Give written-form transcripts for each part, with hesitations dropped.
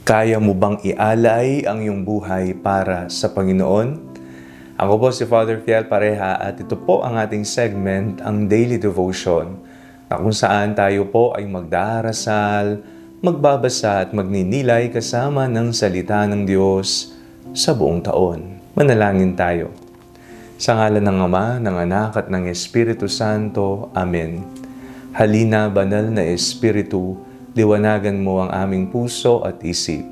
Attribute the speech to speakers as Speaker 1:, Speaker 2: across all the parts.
Speaker 1: Kaya mo bang ialay ang iyong buhay para sa Panginoon? Ako po si Father Fiel Pareha at ito po ang ating segment, ang Daily Devotion, na kung saan tayo po ay magdarasal, magbabasa at magninilay kasama ng salita ng Diyos sa buong taon. Manalangin tayo. Sa ngalan ng Ama, ng Anak at ng Espiritu Santo. Amen. Halina, banal na Espiritu, liwanagan mo ang aming puso at isip,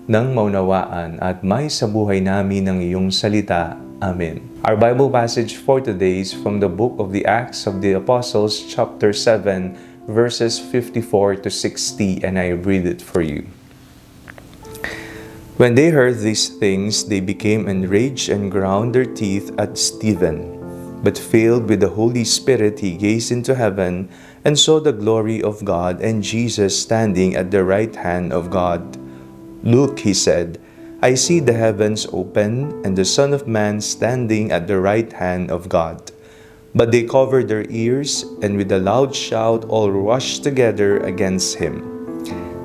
Speaker 1: nang maunawaan at may sa buhay namin ng iyong salita. Amen. Our Bible passage for today is from the book of the Acts of the Apostles, chapter 7, verses 54 to 60, and I read it for you. When they heard these things, they became enraged and ground their teeth at Stephen. But filled with the Holy Spirit, he gazed into heaven and saw the glory of God and Jesus standing at the right hand of God. "Look," he said, "I see the heavens open and the Son of Man standing at the right hand of God." But they covered their ears, and with a loud shout all rushed together against him.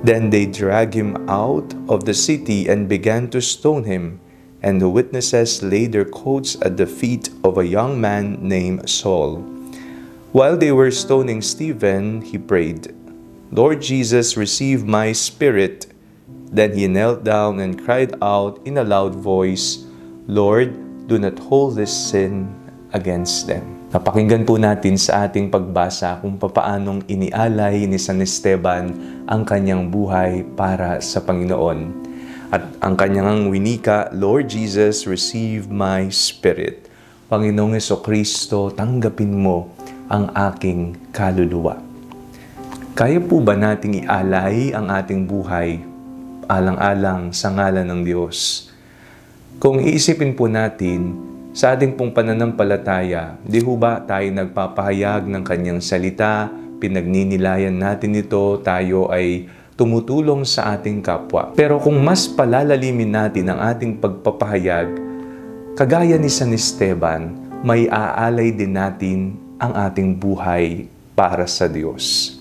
Speaker 1: Then they dragged him out of the city and began to stone him. And the witnesses laid their coats at the feet of a young man named Saul. While they were stoning Stephen, he prayed, "Lord Jesus, receive my spirit." Then he knelt down and cried out in a loud voice, "Lord, do not hold this sin against them." Napakinggan po natin sa ating pagbasa kung papaanong inialay ni San Esteban ang kanyang buhay para sa Panginoon. At ang kanyang winika, "Lord Jesus, receive my spirit." Panginoong Jesucristo, tanggapin mo ang aking kaluluwa. Kaya po ba nating ialay ang ating buhay alang-alang sa ngalan ng Diyos? Kung iisipin po natin, sa ating pong pananampalataya, di ho ba tayo nagpapahayag ng kanyang salita, pinagninilayan natin ito, tayo ay tumutulong sa ating kapwa. Pero kung mas palalalimin natin ang ating pagpapahayag, kagaya ni San Esteban, may aalay din natin ang ating buhay para sa Diyos.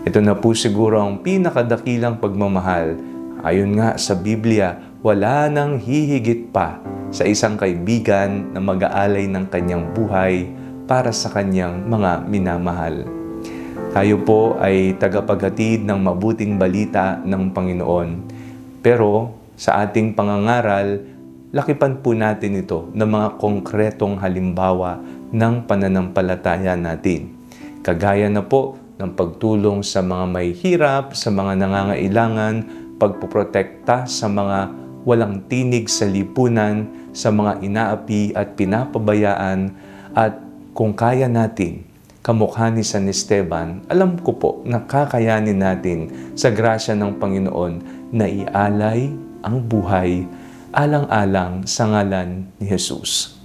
Speaker 1: Ito na po siguro ang pinakadakilang pagmamahal. Ayon nga sa Biblia, wala nang hihigit pa sa isang kaibigan na mag-aalay ng kanyang buhay para sa kanyang mga minamahal. Tayo po ay tagapaghatid ng mabuting balita ng Panginoon. Pero sa ating pangangaral, lakipan po natin ito ng mga konkretong halimbawa ng pananampalataya natin. Kagaya na po ng pagtulong sa mga may hirap, sa mga nangangailangan, pagpoprotekta sa mga walang tinig sa lipunan, sa mga inaapi at pinapabayaan, at kung kaya natin, kamukha ni San Esteban, alam ko po na kakayanin natin sa grasya ng Panginoon na ialay ang buhay alang-alang sa ngalan ni Jesus.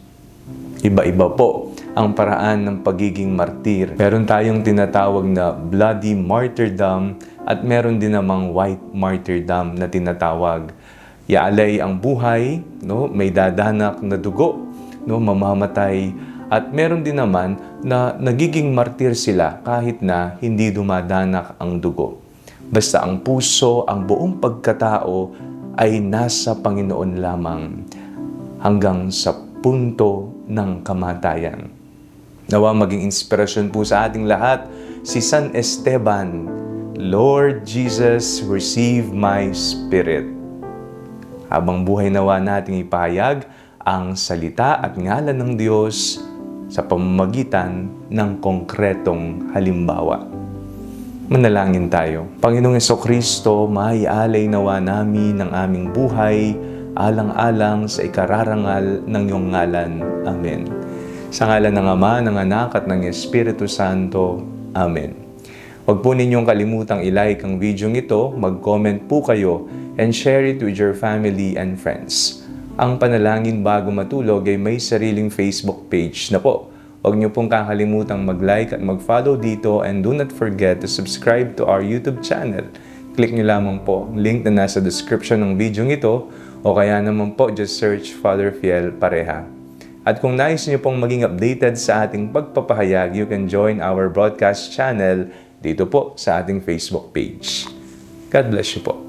Speaker 1: Iba-iba po ang paraan ng pagiging martir. Meron tayong tinatawag na bloody martyrdom at meron din namang white martyrdom na tinatawag. Ialay ang buhay, may dadanak na dugo, mamamatay. At meron din naman na nagiging martir sila kahit na hindi dumadanak ang dugo. Basta ang puso, ang buong pagkatao ay nasa Panginoon lamang hanggang sa punto ng kamatayan. Nawa maging inspirasyon po sa ating lahat si San Esteban, "Lord Jesus, receive my spirit." Habang buhay nawa nating ipahayag ang salita at ngalan ng Diyos sa pamamagitan ng konkretong halimbawa. Manalangin tayo. Panginoong Jesucristo, maialay nawa namin ang aming buhay alang-alang sa ikararangal ng iyong ngalan. Amen. Sa ngalan ng Ama, ng Anak at ng Espiritu Santo. Amen. Huwag po ninyong kalimutang i-like ang video ito, mag-comment po kayo, and share it with your family and friends. Ang Panalangin Bago Matulog ay may sariling Facebook page na po. Huwag niyo pong kakalimutang mag-like at mag-follow dito, and do not forget to subscribe to our YouTube channel. Click niyo lamang po ang link na nasa description ng video ito, o kaya naman po just search Father Fiel Pareha. At kung nais niyo pong maging updated sa ating pagpapahayag, you can join our broadcast channel dito po sa ating Facebook page. God bless you po.